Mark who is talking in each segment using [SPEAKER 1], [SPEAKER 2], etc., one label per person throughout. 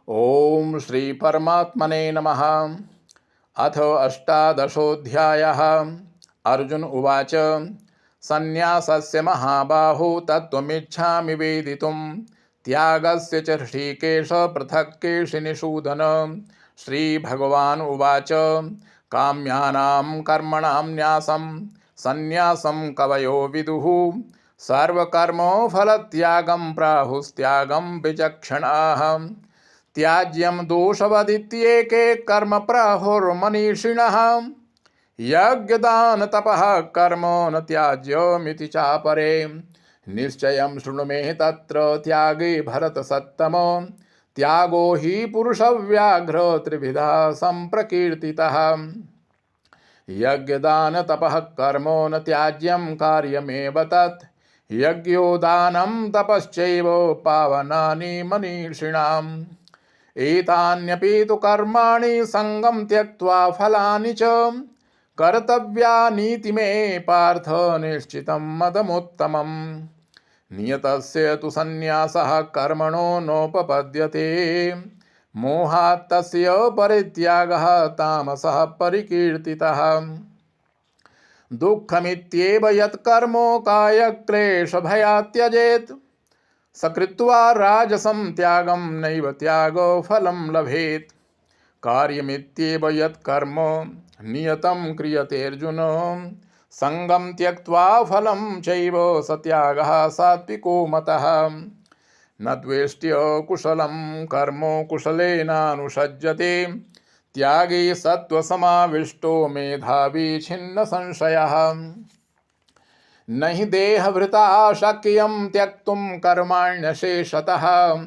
[SPEAKER 1] ओम श्री परमात्मने नमः। अथ अष्टादशोऽध्यायः। अर्जुन उवाच सन्न्यासस्य महाबाहो तत्त्वमिच्छामि वेदितुं त्यागस्य च ऋषिकेश पृथक् केशिनिषूदन। श्रीभगवान् उवाच काम्यानां कर्मणां न्यासं सन्न्यासं कवयो विदुः सर्वकर्मफलत्यागं प्राहुस्त्यागं विचक्षणाः। त्याज्यं दोषवदित्येके कर्म प्राहुर्मनीषिणः यज्ञदान तपः कर्म न त्याज्यमिति चापरे। निश्चयं शृणु मे तत्र त्यागे भरतसत्तम त्यागो हि पुरुषव्याघ्र त्रिविधा सम्प्रकीर्तितः। यज्ञदान तपः कर्मो न त्याज्यं कार्यमेव तत् यज्ञो दानं तपश्चैव पावनानि मनीषिणाम्। एतान्यपि तु कर्माणि सङ्गं त्यक्त्वा फलानि च कर्तव्यानीति मे पार्थ निश्चितं मदमुत्तमम्। नियतस्य तु सन्न्यासः कर्मणो नोपपद्यते मोहात् तस्य परित्यागः तामसः परिकीर्तितः। दुःखमित्येव यत्कर्मो कायक्लेशभयात् त्यजेत् सकृत्वा राजसं त्यागं नैव त्यागो फलं लभेत्। कार्यमित्येव यत्कर्म नियतं क्रियतेऽर्जुन संगं त्यक्त्वा फलं चैव स त्यागः सात्विको मतः। न द्वेष्ट्य कुशलं कर्म कुशलेनानुषज्यते त्यागी सत्त्वसमाविष्टो मेधावी छिन्न संशयः। न हि देहभृता शक्यं त्यक्तुं कर्माण्यशेषतः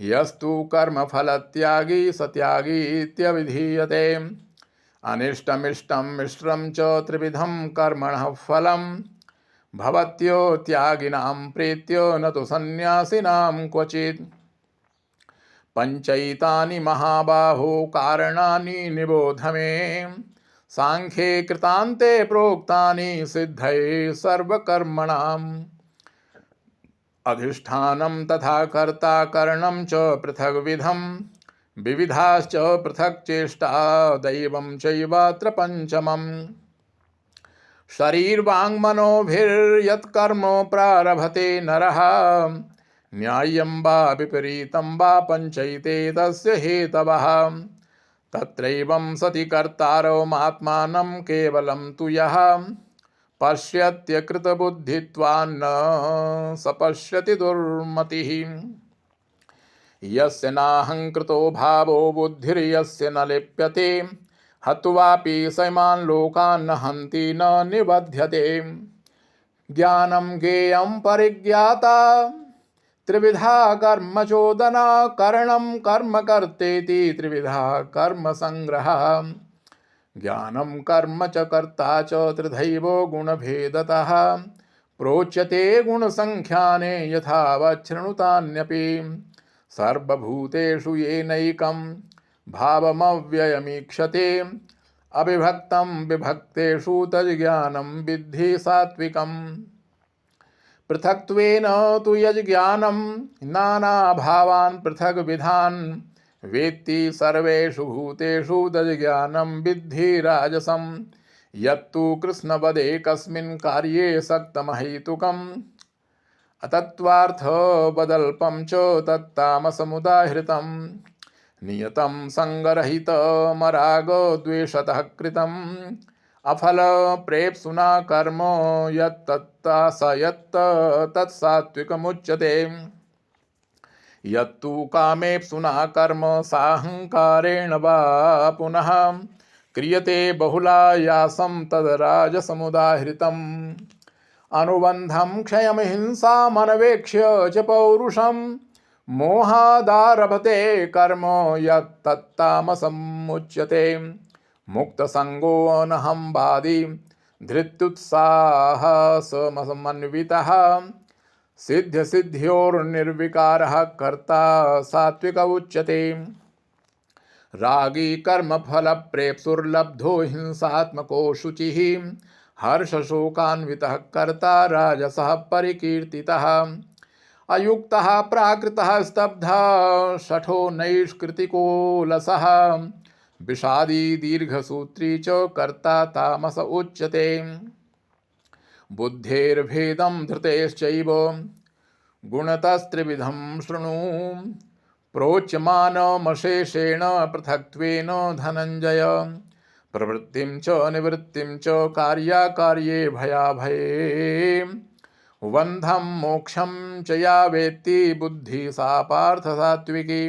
[SPEAKER 1] यस्तु कर्मफलत्यागी स त्यागी इत्यभिधीयते। अनिष्टमिष्टं मिश्रं च त्रिविधं कर्मणः फलं भवत्यो त्यागिनां प्रीत्य न तु सन्न्यासिनां क्वचित्। पञ्चैतानि महाबाहो कारणानि निबोध मे सांख्ये कृतान्ते प्रोक्तानि सिद्धये सर्वकर्मणाम्। अधिष्ठानं तथा कर्ता करणं च पृथग्विधं विविधाश्च पृथक् चेष्टा दैवं चैवात्र पञ्चमम्। शरीरवाङ्मनोभिर्यत्कर्म प्रारभते नरः न्याय्यं वा विपरीतं वा पञ्चैते तस्य हेतवः। तत्रैवं सति कर्तारमात्मानं केवलं तु यः पश्यत्यकृतबुद्धित्वान्न स पश्यति दुर्मतिः। यस्य नाहङ्कृतो भावो बुद्धिर्यस्य न लिप्यते हत्वापि सैमान् लोकान् न हन्ति न निबध्यते। ज्ञानं ज्ञेयं परिज्ञाता त्रिविधा कर्म चोदना करणं कर्म कर्तेति त्रिविधा कर्म संग्रहः। ज्ञानं कर्म च कर्ता च त्रिधैवो गुणभेदतः प्रोच्यते गुणसंख्याने यथावत् शृणुतान्यपि। सर्वभूतेषु येनैकं भावमव्ययमीक्षते अविभक्तं विभक्तेषु तज्ज्ञानं विद्धि सात्विकम्। पृथक्त्वेन तु यज्ज्ञानं नानाभावान् पृथग्विधान् वेत्ति सर्वेषु भूतेषु तज्ज्ञानं विद्धि राजसं। यत्तु कृष्णवदे कस्मिन् कार्ये सक्तमहैतुकम् अतत्त्वार्थवदल्पं च तत्तामसमुदाहृतं। नियतं सङ्गरहितमरागद्वेषतः कृतम् अफलप्रेप्सुना कर्म यत्तत्ता स तत्सात्विकमुच्यते। यत्तु कामेप्सुना कर्म साहङ्कारेण वा पुनः क्रियते बहुलायासं तद्राजसमुदाहृतम्। अनुबन्धं क्षयमहिंसामनवेक्ष्य च पौरुषं मोहादारभते कर्म यत्तत्तामसमुच्यते। मुक्तसङ्गोऽनहंवादी धृत्युत्साहसमन्वितः सिद्ध्यसिद्ध्योर्निर्विकारः कर्ता सात्विक उच्यते। रागी कर्मफलप्रेप्सुर्लब्धो हिंसात्मको शुचिः हर्षशोकान्वितः कर्ता राजसः परिकीर्तितः। अयुक्तः प्राकृतः स्तब्धः शठो नैष्कृतिको लसः विषादी दीर्घसूत्री च कर्ता तामस उच्यते। बुद्धेर्भेदं धृतेश्चैव गुणतस्त्रिविधं शृणु प्रोच्यमानमशेषेण पृथक्त्वेन धनञ्जय प्रवृत्तिं च निवृत्तिं च कार्याकार्ये भयाभये बन्धं मोक्षं च या वेत्ति बुद्धिः सा पार्थ सात्विकी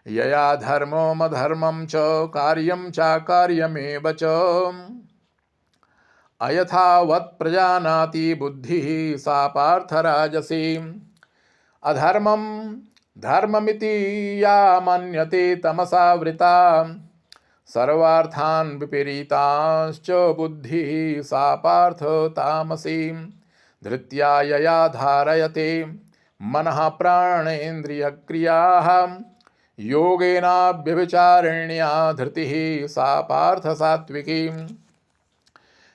[SPEAKER 1] यया धर्ममधर्मं च कार्यं चाकार्यमेव च अयथावत् प्रजानाति बुद्धिः सा पार्थ राजसी अधर्मं धर्ममिति या मन्यते तमसा वृता सर्वार्थान् विपरीतांश्च बुद्धिः सा पार्थ तामसी धृत्या यया धारयते मनः प्राणेन्द्रियक्रियाः योगेनाव्यभिचारिण्या धृतिः सा पार्थ सात्विकी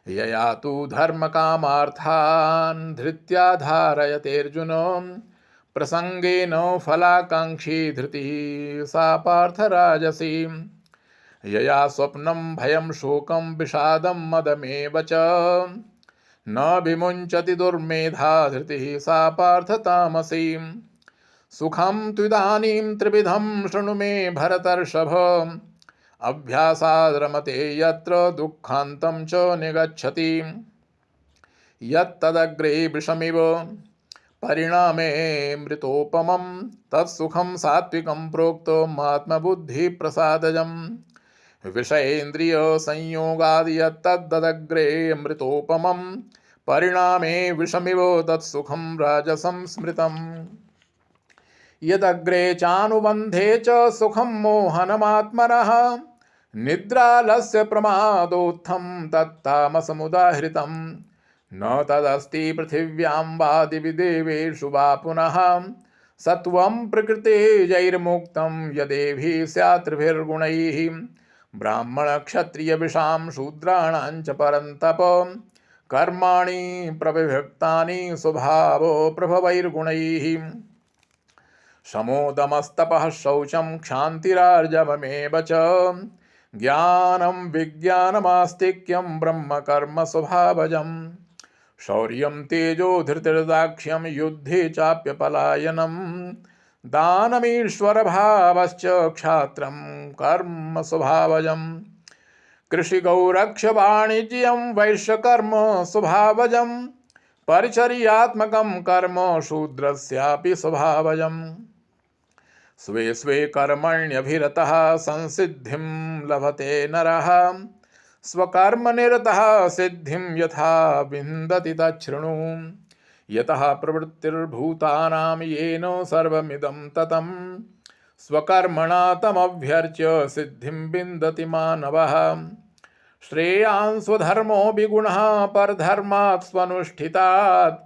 [SPEAKER 1] यया तु धर्मकामार्थान् धृत्या धारयतेऽर्जुन प्रसंगेन फलाकांक्षी धृतिः सा पार्थ राजसी यया स्वप्नं भयं शोकं विषादं मदमेव च न विमुञ्चति दुर्मेधा धृतिः सा पार्थ तामसी सुखं त्विदानीं त्रिविधं शृणु मे भरतर्षभ अभ्यासाद् रमते यत्र दुःखान्तं च निगच्छति यत्तदग्रे विषमिव परिणामे मृतोपमं तत्सुखं सात्विकं प्रोक्तमात्मबुद्धिप्रसादजम् विषयेन्द्रियसंयोगादि यत्तदग्रे मृतोपमं परिणामे विषमिव तत्सुखं राजसं स्मृतम् यदग्रे चानुबन्धे च सुखं मोहनमात्मनः निद्रालस्य प्रमादोत्थं तत्तामसमुदाहृतं न तदस्ति पृथिव्यां वा दिवि देवेषु वा पुनः सत्वं प्रकृतेजैर्मुक्तं यदेभिः स्यात्त्रिभिर्गुणैः ब्राह्मणक्षत्रियविषां शूद्राणां च परन्तप कर्माणि प्रविभक्तानि स्वभावो प्रभवैर्गुणैः शमोदमस्तपः शौचं क्षान्तिरार्जवमेव च ज्ञानं विज्ञानमास्तिक्यं ब्रह्मकर्म स्वभावजं शौर्यं तेजो धृतिर्दाक्ष्यं युद्धे चाप्यपलायनं दानमीश्वरभावश्च क्षात्रं कर्म स्वभावजं कृषिगौरक्षवाणिज्यं वैश्यकर्म स्वभावजं परिचर्यात्मकं कर्म शूद्रस्यापि स्वभावजम् स्वे स्वे कर्मण्यभिरतः संसिद्धिं लभते नरः स्वकर्मनिरतः सिद्धिं यथा विन्दति तच्छृणु यतः प्रवृत्तिर्भूतानां येन सर्वमिदं ततं स्वकर्मणा तमभ्यर्च्य सिद्धिं विन्दति मानवः श्रेयान् स्वधर्मो विगुणः परधर्मात् स्वनुष्ठितात्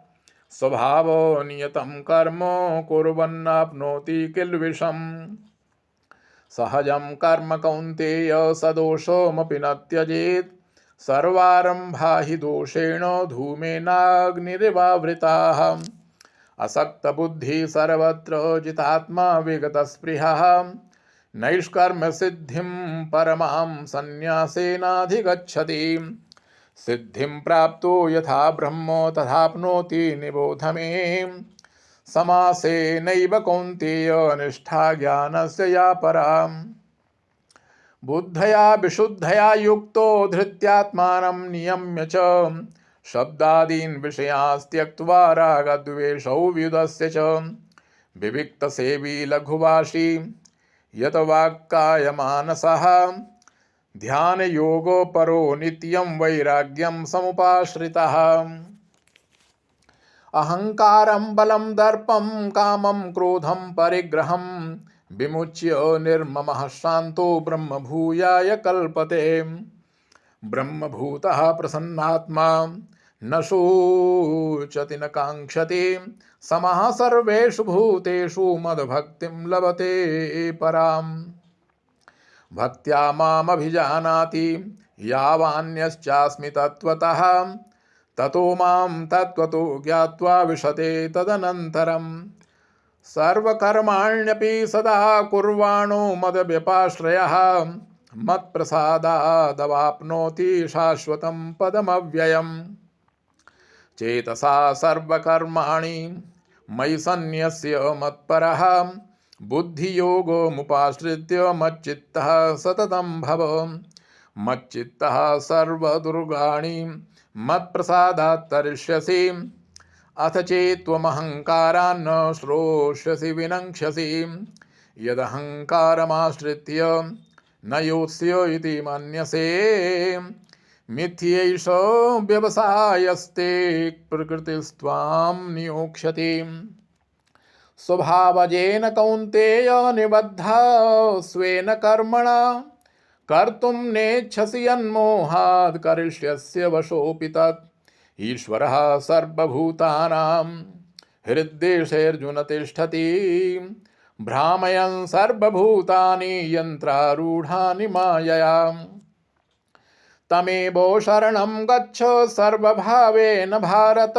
[SPEAKER 1] स्वभावनियतं कर्म कुर्वन्नाप्नोति किल्बिषम् सहजं कर्म कौन्तेय सदोषमपि न त्यजेत् सर्वारम्भा हि दोषेण धूमेनाग्निरिवावृताः असक्तबुद्धिः सर्वत्र जितात्मा विगतस्पृहः नैष्कर्म्य सिद्धिं परमां सन्न्यासेनाधिगच्छति सिद्धिं प्राप्तो यथा ब्रह्म तथाप्नोति निबोध मे समासेनैव कौन्तेय निष्ठा ज्ञानस्य या परा बुद्धया विशुद्धया युक्तो धृत्यात्मानं नियम्य च शब्दादीन् विषयास्त्यक्त्वा रागद्वेषौ व्युदस्य च विविक्तसेवी लघुभाषी यत वाक्कायमानसः ध्यानयोगो परो नित्यं वैराग्यं समुपाश्रितः अहंकारं बलं दर्पं कामं क्रोधं परिग्रहं विमुच्य निर्ममः शान्तो ब्रह्मभूयाय कल्पते ब्रह्मभूतः प्रसन्नात्मा न शोचति न काङ्क्षति समः सर्वेषु भूतेषु मद्भक्तिं लभते पराम् भक्त्या मामभिजानाति यावान्यश्चास्मि तत्त्वतः ततो मां तत्त्वतो ज्ञात्वा विशते तदनन्तरं सर्वकर्माण्यपि सदा कुर्वाणो मदव्यपाश्रयः मत्प्रसादादवाप्नोति शाश्वतं पदमव्ययम्। चेतसा सर्वकर्माणि मयि सन्न्यस्य मत्परः बुद्धियोगमुपाश्रित्य मच्चित्तः सततं भव। मच्चित्तः सर्वदुर्गाणि मत्प्रसादात् तरिष्यसि। अथ चेत्त्वमहङ्कारान् न श्रोष्यसि विनङ्क्ष्यसि। यदहङ्कारमाश्रित्य न योत्स्य इति मन्यसे। मिथ्यैष व्यवसायस्ते प्रकृतिस्त्वां नियोक्ष्यति। स्वभावजेन कौन्तेय निबद्धः स्वेन कर्मणा कर्तुं नेच्छसि यन्मोहात् करिष्यस्य वशोऽपि तत्। ईश्वरः सर्वभूतानां हृद्देशेऽर्जुन तिष्ठति। भ्रामयन् सर्वभूतानि यन्त्रारूढानि मायया। तमेव शरणं गच्छ सर्वभावेन भारत।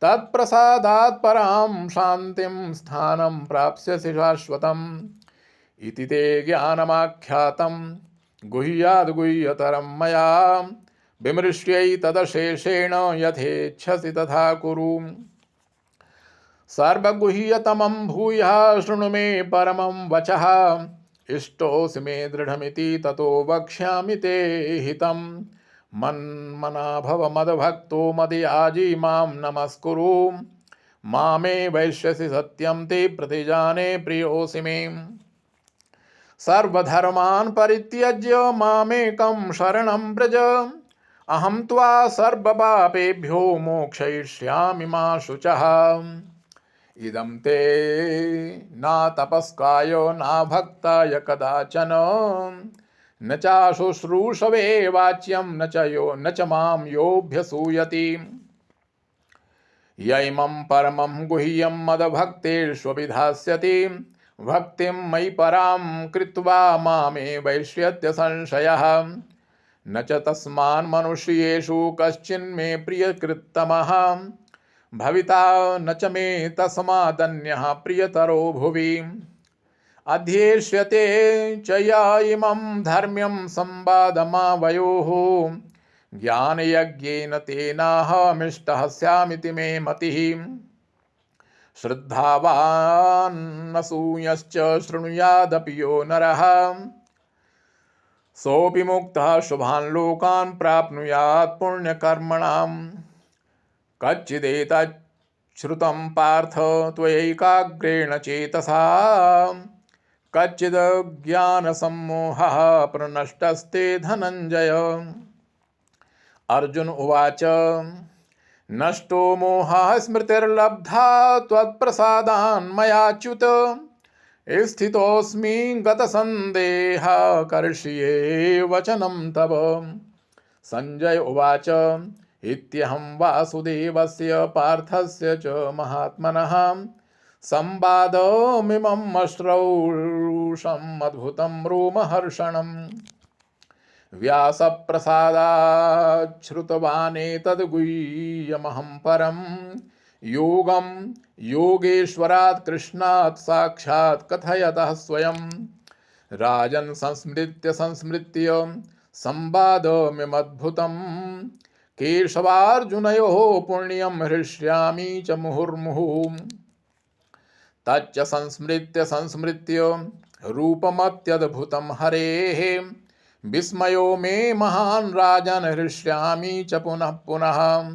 [SPEAKER 1] तत्प्रसादात् परां शान्तिं स्थानं प्राप्स्यसि शाश्वतम्। इति ते ज्ञानमाख्यातं गुह्याद्गुह्यतरं मया। विमृश्यैतदशेषेण यथेच्छसि तथा कुरु। सर्वगुह्यतमं भूयः शृणु मे परमं वचः। इष्टोऽसि मे दृढमिति ततो वक्ष्यामि ते हितं। मन्मना भव मद्भक्तो मदयाजी मां नमस्कुरु। मामे वैश्यसि सत्यं ते प्रतिजाने प्रियोऽसि मे। सर्वधर्मान् परित्यज्य मामेकं शरणं व्रज। अहं त्वा सर्वपापेभ्यो मोक्षयिष्यामि मा शुचः। इदं ते न तपस्काय न भक्ताय कदाचन। न चाशुश्रूषवे वाच्यं न च मां योऽभ्यसूयति। य इमं परमं गुह्यं मद्भक्तेष्वभिधास्यति। भक्तिं मयि परां कृत्वा मामे वैष्यत्य संशयः। न च तस्मान् मनुष्येषु कश्चिन्मे प्रियकृत्तमः। भविता न च मे तस्मादन्यः प्रियतरो भुवि। अध्येष्यते च य इमं धर्म्यं संवादमावयोः। ज्ञानयज्ञेन तेनाहमिष्टः स्यामिति मे मतिः। श्रद्धावान्नसूयश्च शृणुयादपि यो नरः। सोऽपि मुक्तः शुभान् लोकान् प्राप्नुयात् पुण्यकर्मणाम्। कच्चिदेतच्छ्रुतं पार्थ त्वयैकाग्रेण चेतसा। कच्चिदज्ञानसम्मोहः प्रनष्टस्ते धनञ्जय। अर्जुन उवाच नष्टो मोहः स्मृतिर्लब्धा त्वत्प्रसादान्मयाच्युत। स्थितोऽस्मि गतसन्देहः करिष्ये वचनं तव। संजय उवाच इत्यहं वासुदेवस्य पार्थस्य च महात्मनः संवादमिमम् अश्रौषम् अद्भुतं रोमहर्षणम्। व्यासप्रसादात् श्रुतवानेतद्गुह्यमहं परं। योगं योगेश्वरात् कृष्णात् साक्षात् कथयतः स्वयं। राजन् संस्मृत्य संवादमिमद्भुतं। केशवार्जुनयोः पुण्यं हृष्यामि च मुहुर्मुहुः। तच्च संस्मृत्य रूपमत्यद्भुतं हरेः। विस्मयो मे महान् राजन् हृष्यामि च पुनः पुनः।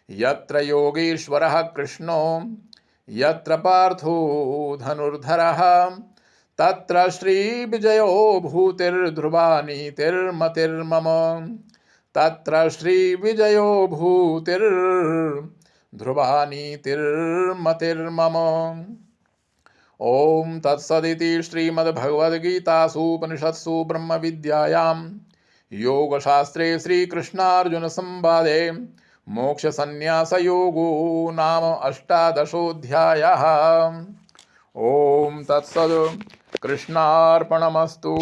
[SPEAKER 1] यत्र योगेश्वरः कृष्णो यत्र पार्थो धनुर्धरः। तत्र श्रीविजयो भूतिर्ध्रुवा नीतिर्मतिर्मम। तत्र श्रीविजयो भूतिर्ध्रुवा नीतिर्मतिर्मम। ओम तत्सदिति श्रीमद्भगवद्गीतासूपनिषत्सु ब्रह्मविद्यायां योगशास्त्रे श्रीकृष्णार्जुनसंवादे मोक्षसंन्यासयोगो नाम 18 ओम तत्सत् कृष्णार्पणमस्तु।